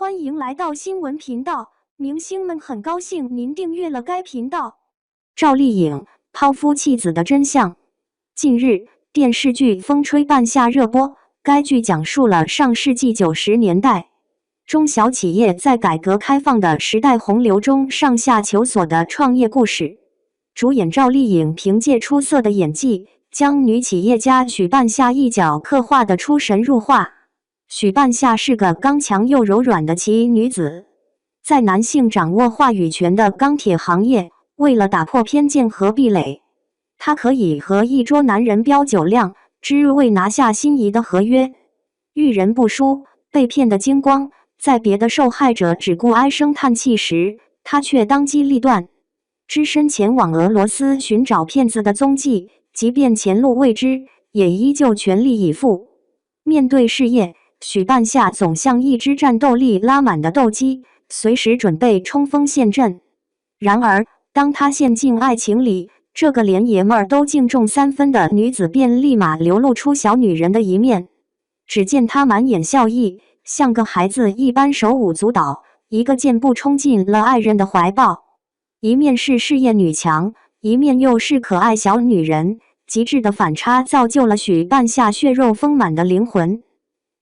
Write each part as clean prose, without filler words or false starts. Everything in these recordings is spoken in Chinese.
欢迎来到新闻频道，明星们很高兴您订阅了该频道。赵丽颖抛夫弃子的真相。近日，电视剧《风吹半夏》热播，该剧讲述了上世纪90年代中小企业在改革开放的时代洪流中上下求索的创业故事。主演赵丽颖凭借出色的演技，将女企业家许半夏一角刻画得出神入化。许半夏是个刚强又柔软的奇女子，在男性掌握话语权的钢铁行业，为了打破偏见和壁垒，她可以和一桌男人标酒量，只为拿下心仪的合约。遇人不淑，被骗的精光，在别的受害者只顾唉声叹气时，她却当机立断，只身前往俄罗斯寻找骗子的踪迹，即便前路未知，也依旧全力以赴。面对事业，许半夏总像一只战斗力拉满的斗鸡，随时准备冲锋陷阵。然而，当她陷进爱情里，这个连爷们儿都敬重3分的女子便立马流露出小女人的一面。只见她满眼笑意，像个孩子一般手舞足蹈，一个箭步冲进了爱人的怀抱。一面是事业女强，一面又是可爱小女人，极致的反差造就了许半夏血肉丰满的灵魂。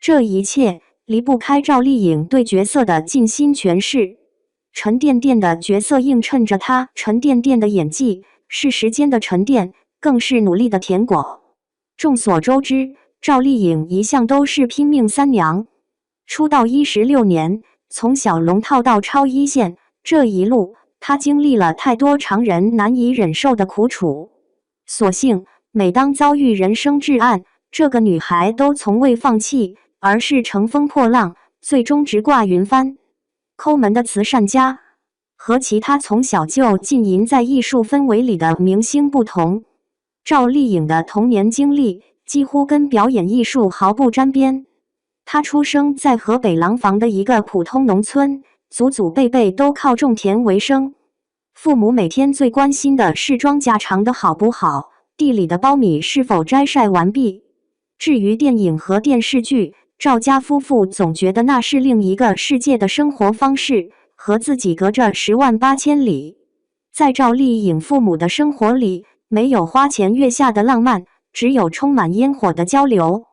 这一切离不开赵丽颖对角色的尽心诠释，沉甸甸的角色映衬着她沉甸甸的演技，是时间的沉淀，更是努力的甜果。众所周知，赵丽颖一向都是拼命三娘，出道16年，从小龙套到超一线，这一路她经历了太多常人难以忍受的苦楚。所幸，每当遭遇人生至暗，这个女孩都从未放弃，而是乘风破浪，最终直挂云帆。抠门的慈善家和其他从小就浸淫在艺术氛围里的明星不同，赵丽颖的童年经历几乎跟表演艺术毫不沾边。她出生在河北廊坊的一个普通农村，祖祖辈辈都靠种田为生。父母每天最关心的是庄稼长得好不好，地里的苞米是否摘晒完毕。至于电影和电视剧，赵家夫妇总觉得那是另一个世界的生活方式，和自己隔着108000里。在赵丽颖父母的生活里，没有花前月下的浪漫，只有充满烟火的交流；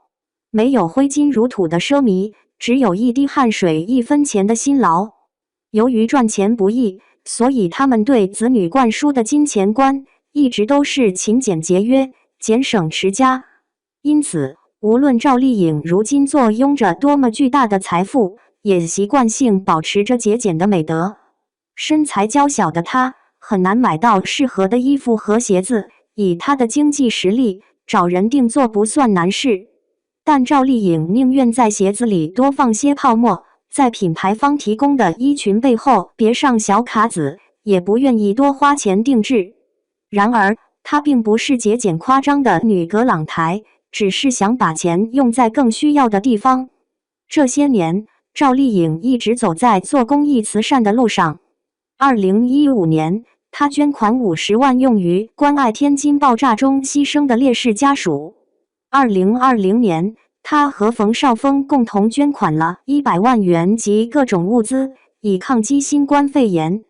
没有挥金如土的奢靡，只有一滴汗水1分钱的辛劳。由于赚钱不易，所以他们对子女灌输的金钱观一直都是勤俭节约、俭省持家。因此，无论赵丽颖如今坐拥着多么巨大的财富，也习惯性保持着节俭的美德。身材娇小的她很难买到适合的衣服和鞋子，以她的经济实力，找人定做不算难事。但赵丽颖宁愿在鞋子里多放些泡沫，在品牌方提供的衣裙背后别上小卡子，也不愿意多花钱定制。然而，她并不是节俭夸张的女葛朗台，只是想把钱用在更需要的地方。这些年，赵丽颖一直走在做公益慈善的路上。2015年，她捐款50万用于关爱天津爆炸中牺牲的烈士家属。2020年，她和冯绍峰共同捐款了100万元及各种物资，以抗击新冠肺炎。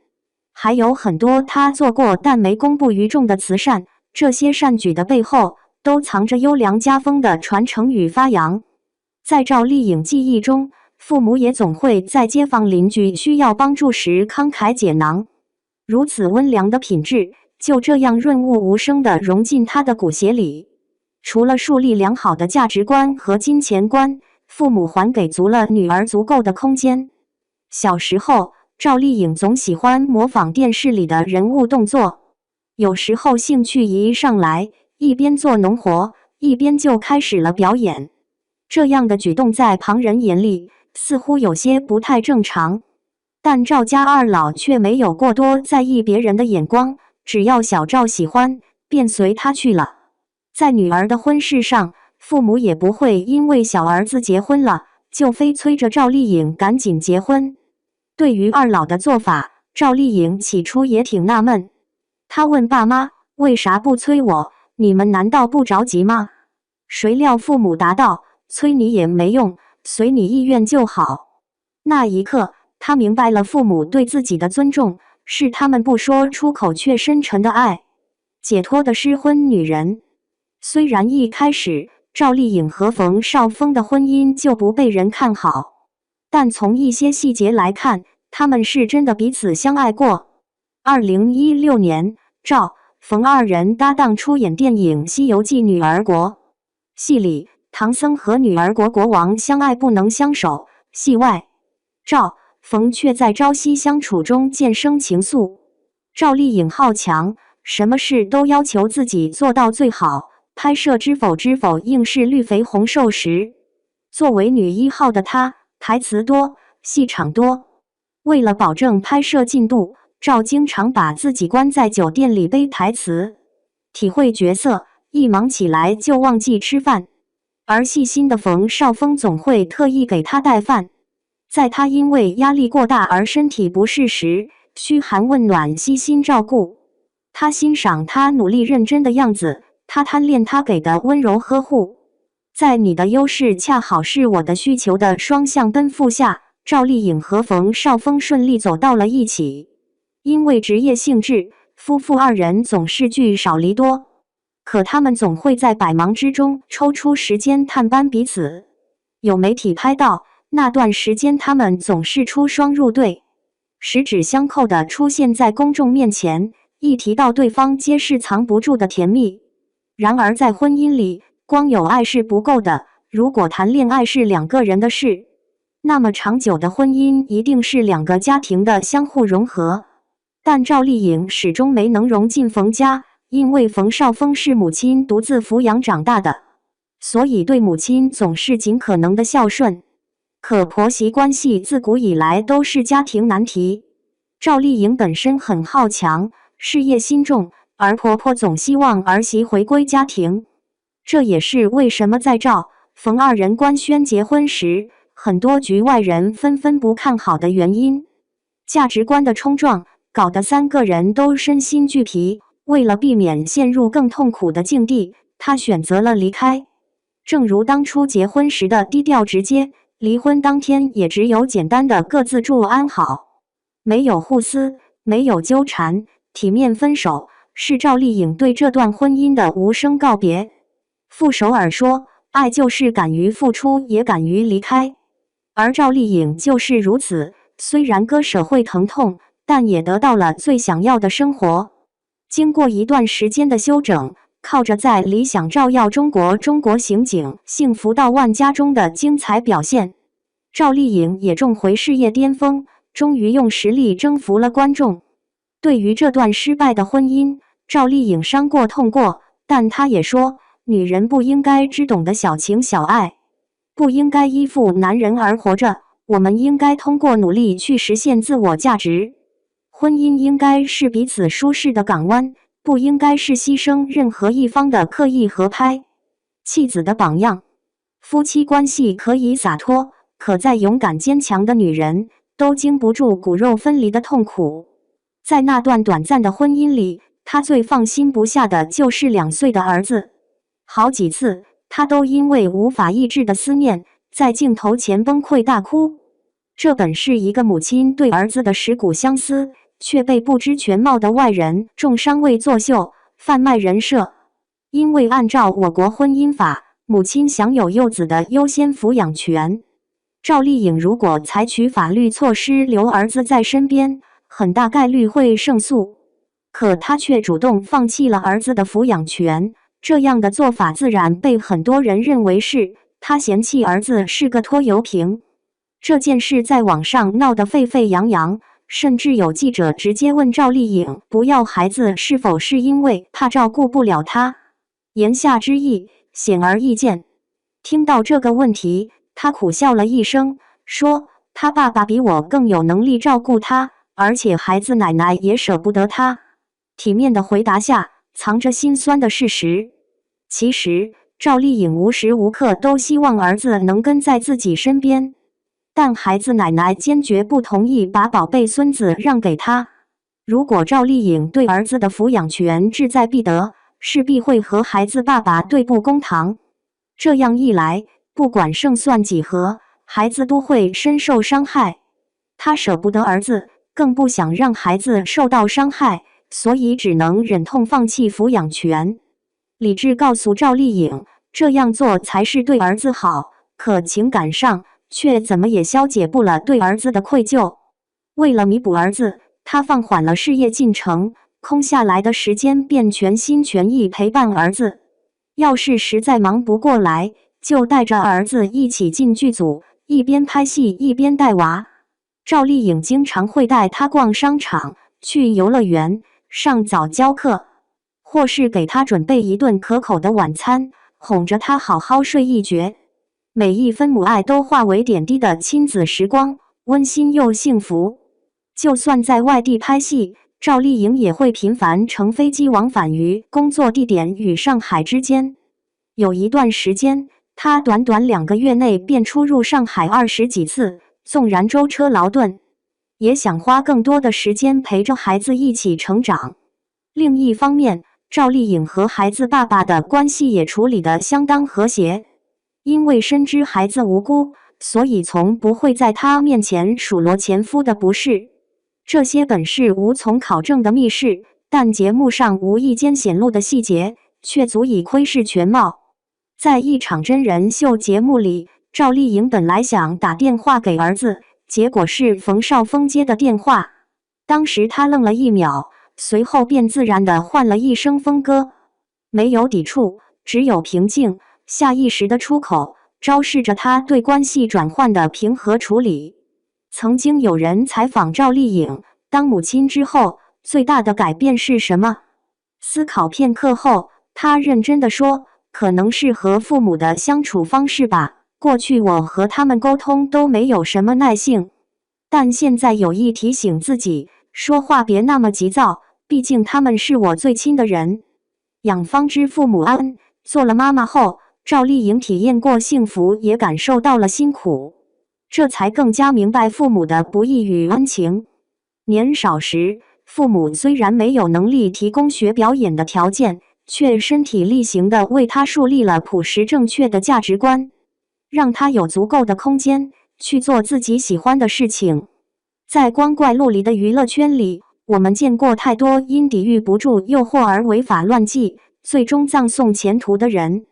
还有很多她做过但没公布于众的慈善，这些善举的背后，都藏着优良家风的传承与发扬。在赵丽颖记忆中，父母也总会在街坊邻居需要帮助时慷慨解囊。如此温良的品质，就这样润物无声地融进她的骨血里。除了树立良好的价值观和金钱观，父母还给足了女儿足够的空间。小时候，赵丽颖总喜欢模仿电视里的人物动作，有时候兴趣一上来，一边做农活，一边就开始了表演。这样的举动在旁人眼里似乎有些不太正常，但赵家二老却没有过多在意别人的眼光，只要小赵喜欢，便随他去了。在女儿的婚事上，父母也不会因为小儿子结婚了，就非催着赵丽颖赶紧结婚。对于二老的做法，赵丽颖起初也挺纳闷。她问爸妈，为啥不催我？你们难道不着急吗？谁料父母答道，催你也没用，随你意愿就好。那一刻，他明白了父母对自己的尊重，是他们不说出口却深沉的爱。解脱的失婚女人。虽然一开始赵丽颖和冯绍峰的婚姻就不被人看好，但从一些细节来看，他们是真的彼此相爱过。2016年，赵、冯二人搭档出演电影《西游记女儿国》，戏里唐僧和女儿国国王相爱不能相守，戏外赵、冯却在朝夕相处中渐生情愫。赵丽颖好强，什么事都要求自己做到最好。拍摄《知否知否》应是绿肥红瘦时，作为女一号的她，台词多，戏场多。为了保证拍摄进度，赵经常把自己关在酒店里背台词，体会角色，一忙起来就忘记吃饭。而细心的冯绍峰总会特意给她带饭，在她因为压力过大而身体不适时，嘘寒问暖，悉心照顾。他欣赏她努力认真的样子，他贪恋他给的温柔呵护。在你的优势恰好是我的需求的双向奔赴下，赵丽颖和冯绍峰顺利走到了一起。因为职业性质，夫妇二人总是聚少离多，可他们总会在百忙之中抽出时间探班彼此。有媒体拍到，那段时间他们总是出双入对，十指相扣地出现在公众面前，一提到对方皆是藏不住的甜蜜。然而在婚姻里，光有爱是不够的，如果谈恋爱是两个人的事，那么长久的婚姻一定是两个家庭的相互融合。但赵丽颖始终没能融进冯家，因为冯绍峰是母亲独自抚养长大的，所以对母亲总是尽可能的孝顺。可婆媳关系自古以来都是家庭难题。赵丽颖本身很好强，事业心重，而婆婆总希望儿媳回归家庭，这也是为什么在赵、冯二人官宣结婚时，很多局外人纷纷不看好的原因。价值观的冲撞，搞得三个人都身心俱疲。为了避免陷入更痛苦的境地，她选择了离开。正如当初结婚时的低调直接，离婚当天也只有简单的各自祝安好，没有互撕，没有纠缠，体面分手。是赵丽颖对这段婚姻的无声告别。傅首尔说，爱就是敢于付出，也敢于离开。而赵丽颖就是如此，虽然割舍会疼痛，但也得到了最想要的生活。经过一段时间的休整，靠着在理想照耀中国刑警幸福到万家中的精彩表现，赵丽颖也重回事业巅峰，终于用实力征服了观众。对于这段失败的婚姻，赵丽颖伤过痛过，但她也说，女人不应该只懂得小情小爱，不应该依附男人而活着，我们应该通过努力去实现自我价值。婚姻应该是彼此舒适的港湾，不应该是牺牲任何一方的刻意合拍。妻子的榜样。夫妻关系可以洒脱，可再勇敢坚强的女人都经不住骨肉分离的痛苦。在那段短暂的婚姻里，她最放心不下的就是2岁的儿子。好几次，她都因为无法抑制的思念，在镜头前崩溃大哭。这本是一个母亲对儿子的蚀骨相思，却被不知全貌的外人重伤为作秀，贩卖人设。因为按照我国婚姻法，母亲享有幼子的优先抚养权。赵丽颖如果采取法律措施留儿子在身边，很大概率会胜诉。可她却主动放弃了儿子的抚养权，这样的做法自然被很多人认为是她嫌弃儿子是个拖油瓶。这件事在网上闹得沸沸扬扬，甚至有记者直接问赵丽颖不要孩子是否是因为怕照顾不了他。言下之意显而易见。听到这个问题，她苦笑了一声，说他爸爸比我更有能力照顾他，而且孩子奶奶也舍不得他。体面的回答下藏着心酸的事实。其实赵丽颖无时无刻都希望儿子能跟在自己身边，但孩子奶奶坚决不同意把宝贝孙子让给他。如果赵丽颖对儿子的抚养权志在必得，势必会和孩子爸爸对簿公堂。这样一来，不管胜算几何，孩子都会深受伤害。她舍不得儿子，更不想让孩子受到伤害，所以只能忍痛放弃抚养权。理智告诉赵丽颖，这样做才是对儿子好，可情感上却怎么也消解不了对儿子的愧疚。为了弥补儿子，她放缓了事业进程，空下来的时间便全心全意陪伴儿子。要是实在忙不过来，就带着儿子一起进剧组，一边拍戏一边带娃。赵丽颖经常会带他逛商场、去游乐园、上早教课，或是给他准备一顿可口的晚餐，哄着他好好睡一觉。每一分母爱都化为点滴的亲子时光，温馨又幸福。就算在外地拍戏，赵丽颖也会频繁乘飞机往返于工作地点与上海之间。有一段时间，她短短2个月内便出入上海20几次，纵然舟车劳顿，也想花更多的时间陪着孩子一起成长。另一方面，赵丽颖和孩子爸爸的关系也处理得相当和谐。因为深知孩子无辜，所以从不会在他面前数落前夫的不是。这些本是无从考证的密室，但节目上无意间显露的细节，却足以窥视全貌。在一场真人秀节目里，赵丽颖本来想打电话给儿子，结果是冯绍峰接的电话。当时她愣了1秒，随后便自然地唤了一声峰哥，没有抵触，只有平静，下意识的出口，昭示着她对关系转换的平和处理。曾经有人采访赵丽颖，当母亲之后，最大的改变是什么？思考片刻后，她认真地说，可能是和父母的相处方式吧。过去我和他们沟通都没有什么耐性，但现在有意提醒自己，说话别那么急躁，毕竟他们是我最亲的人。养方知父母恩，做了妈妈后，赵丽颖体验过幸福，也感受到了辛苦，这才更加明白父母的不易与恩情。年少时，父母虽然没有能力提供学表演的条件，却身体力行地为他树立了朴实正确的价值观，让他有足够的空间去做自己喜欢的事情。在光怪陆离的娱乐圈里，我们见过太多因抵御不住诱惑而违法乱纪，最终葬送前途的人。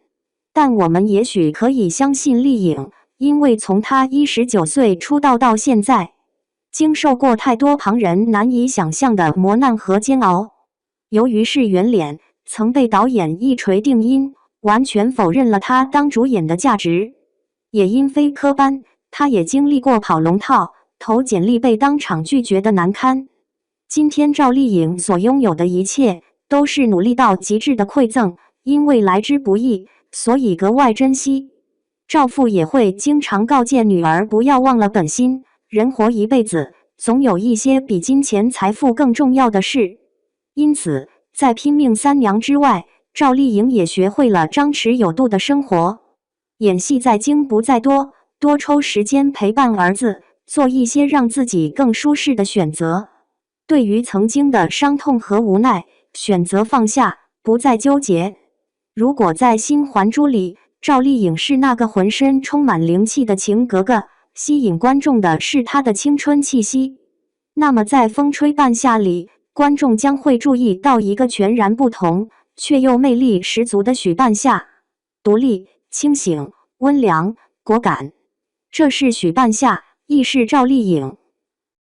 但我们也许可以相信丽颖，因为从她19岁出道到现在，经受过太多旁人难以想象的磨难和煎熬。由于是圆脸，曾被导演一锤定音，完全否认了她当主演的价值。也因非科班，她也经历过跑龙套、投简历被当场拒绝的难堪。今天赵丽颖所拥有的一切，都是努力到极致的馈赠，因为来之不易，所以格外珍惜。赵父也会经常告诫女儿不要忘了本心，人活一辈子，总有一些比金钱财富更重要的事。因此，在拼命三娘之外，赵丽颖也学会了张弛有度的生活。演戏在精不在多，多抽时间陪伴儿子，做一些让自己更舒适的选择。对于曾经的伤痛和无奈，选择放下，不再纠结。如果在《新还珠》里，赵丽颖是那个浑身充满灵气的晴格格，吸引观众的是她的青春气息，那么在《风吹半夏》里，观众将会注意到一个全然不同却又魅力十足的许半夏，独立、清醒、温良、果敢。这是许半夏，亦是赵丽颖。